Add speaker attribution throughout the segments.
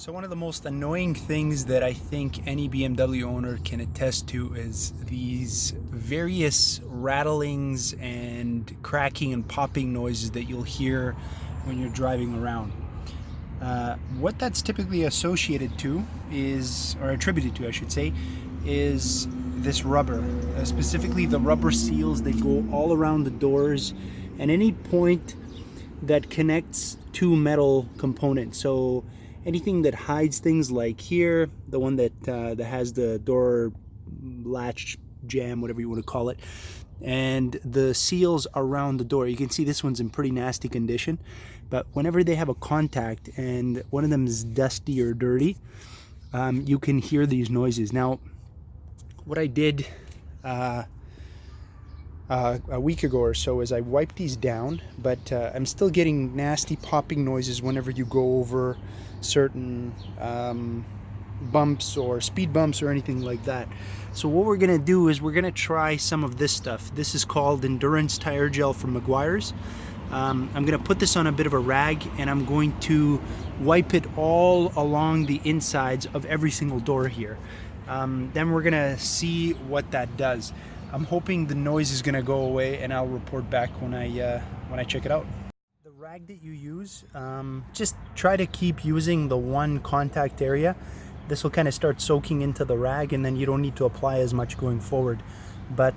Speaker 1: So one of the most annoying things that I think any BMW owner can attest to is these various rattlings and cracking and popping noises that you'll hear when you're driving around. What that's typically associated to is, or attributed to I should say, is this rubber, specifically the rubber seals that go all around the doors and any point that connects two metal components. So anything that hides things, like here, the one that has the door latch jam, whatever you want to call it, and the seals around the door. You can see this one's in pretty nasty condition, but whenever they have a contact and one of them is dusty or dirty, you can hear these noises. Now, what I did a week ago or so is I wiped these down, but I'm still getting nasty popping noises whenever you go over certain bumps or speed bumps or anything like that. So what we're gonna do is we're gonna try some of this stuff. This is called Endurance Tire Gel from Meguiar's. I'm gonna put this on a bit of a rag and I'm going to wipe it all along the insides of every single door here. Then we're gonna see what that does. I'm hoping the noise is gonna go away, and I'll report back when I check it out. The rag that you use, just try to keep using the one contact area. This will kind of start soaking into the rag, and then you don't need to apply as much going forward. But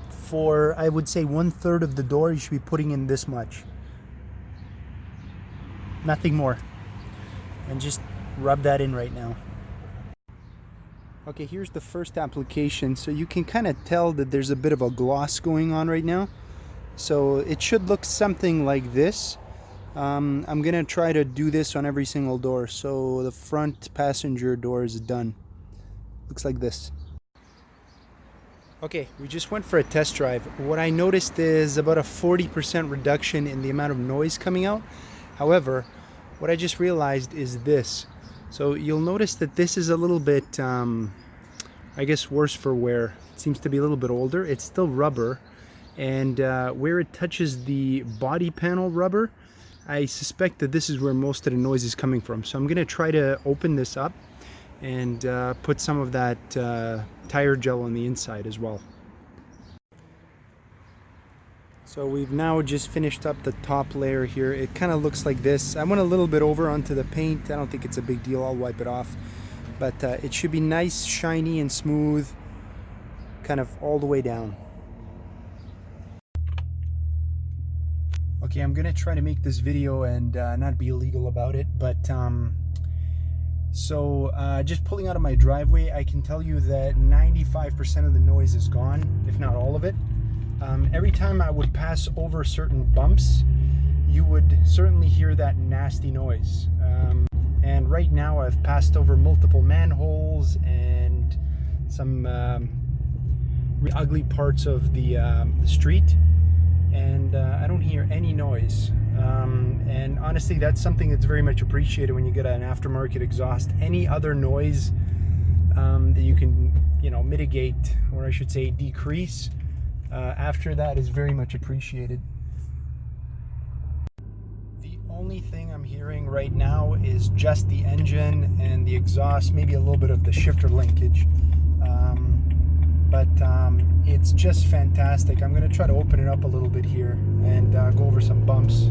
Speaker 1: for, I would say, 1/3 of the door, you should be putting in this much. Nothing more. And just rub that in right now. Okay, here's the first application. So you can kind of tell that there's a bit of a gloss going on right now. So it should look something like this. I'm gonna try to do this on every single door. So the front passenger door is done. Looks like this. Okay, we just went for a test drive. What I noticed is about a 40% reduction in the amount of noise coming out. However, what I just realized is this. So you'll notice that this is a little bit, I guess, worse for wear. It seems to be a little bit older. It's still rubber, and where it touches the body panel rubber, I suspect that this is where most of the noise is coming from. So I'm gonna try to open this up and put some of that tire gel on the inside as well. So we've now just finished up the top layer here. It kind of looks like this. I went a little bit over onto the paint. I don't think it's a big deal. I'll wipe it off. But it should be nice, shiny, and smooth, kind of all the way down. Okay, I'm gonna try to make this video and not be illegal about it, but just pulling out of my driveway, I can tell you that 95% of the noise is gone, if not all of it. Every time I would pass over certain bumps, you would certainly hear that nasty noise. And right now I've passed over multiple manholes and some ugly parts of the street, and I don't hear any noise. And honestly, that's something that's very much appreciated when you get an aftermarket exhaust. Any other noise that you can, mitigate, or I should say decrease, after that is very much appreciated. The only thing I'm hearing right now is just the engine and the exhaust, maybe a little bit of the shifter linkage, but it's just fantastic. I'm going to try to open it up a little bit here and go over some bumps.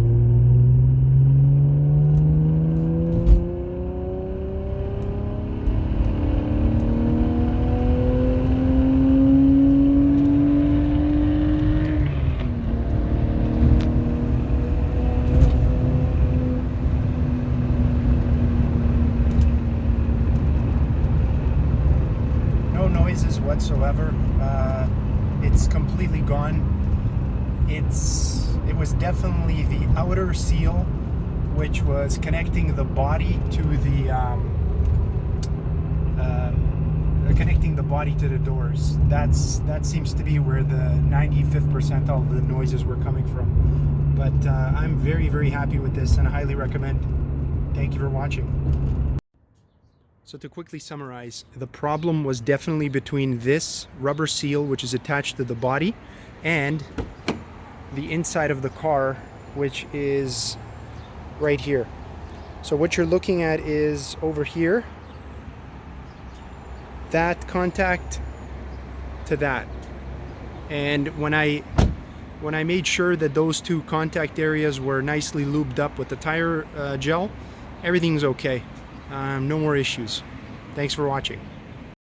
Speaker 1: Noises whatsoever. It's completely gone. It was definitely the outer seal, which was connecting the body to the doors. That seems to be where the 95th percentile of the noises were coming from. But I'm very, very happy with this and I highly recommend. Thank you for watching. So to quickly summarize, the problem was definitely between this rubber seal, which is attached to the body, and the inside of the car, which is right here. So what you're looking at is over here, that contact to that. And when I made sure that those two contact areas were nicely lubed up with the tire gel, everything's okay. No more issues. Thanks for watching.